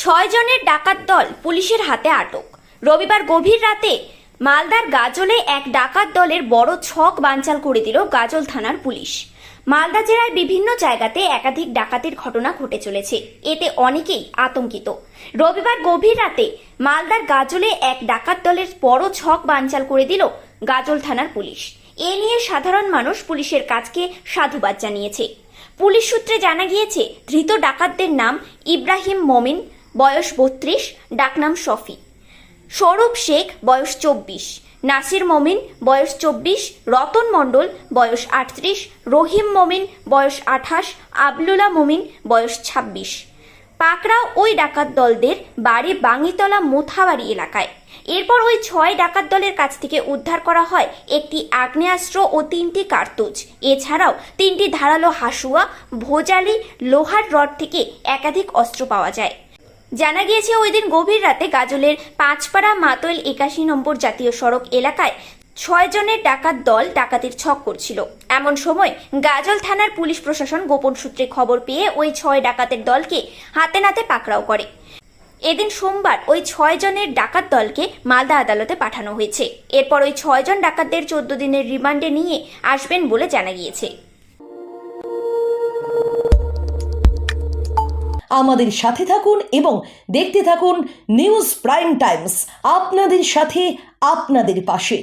ছয় জনের ডাকাত দল পুলিশের হাতে আটক। রবিবার গভীর রাতে মালদার গাজলে এক ডাকাত দলের বড় ছক বানচাল করে দিল গাজল থানার পুলিশ। মালদা জেলার বিভিন্ন জায়গাতে একাধিক ডাকাতির ঘটনা ঘটে চলেছে, এতে অনেকেই আতঙ্কিত। রবিবার গভীর রাতে মালদার গাজলে এক ডাকাত দলের বড় ছক বানচাল করে দিল গাজল থানার পুলিশ। এ নিয়ে সাধারণ মানুষ পুলিশের কাজকে সাধুবাদ জানিয়েছে। পুলিশ সূত্রে জানা গিয়েছে, ধৃত ডাকাতদের নাম ইব্রাহিম মমিন, বয়স 32, ডাকনাম শফি; স্বরূপ শেখ, বয়স 24; নাসির মমিন, বয়স 24; রতন মণ্ডল, বয়স 38; রহিম মমিন, বয়স 28; আবলুল্লাহ মমিন, বয়স 26। পাকড়াও ওই ডাকাত দলদের বাড়ি বাঙ্গিতলা মোথাবাড়ি এলাকায়। এরপর ওই 6 ডাকাত দলের কাছ থেকে উদ্ধার করা হয় একটি আগ্নেয়াস্ত্র ও 3টি কার্তুজ। এছাড়াও 3টি ধারালো হাসুয়া, ভোজালি, লোহার রড থেকে একাধিক অস্ত্র পাওয়া যায়। জানা গিয়েছে, ওই দিন গভীর রাতে গাজলের পাঁচপাড়া মাতোয়েল 81 নম্বর জাতীয় সড়ক এলাকায় 6 জনের ডাকাত দল ডাকাতির ছক করছিল। এমন সময় গাজল থানার পুলিশ প্রশাসন গোপন সূত্রে খবর পেয়ে ওই 6 ডাকাতের দলকে হাতে নাতে পাকড়াও করে। এদিন সোমবার ওই 6 জনের ডাকাত দলকে মালদা আদালতে পাঠানো হয়েছে। এরপর ওই 6 জন ডাকাতদের 14 দিনের রিমান্ডে নিয়ে আসবেন বলে জানা গিয়েছে। আমাদের সাথে থাকুন এবং দেখতে থাকুন নিউজ প্রাইম টাইমস, আপনাদের সাথে, আপনাদের পাশে।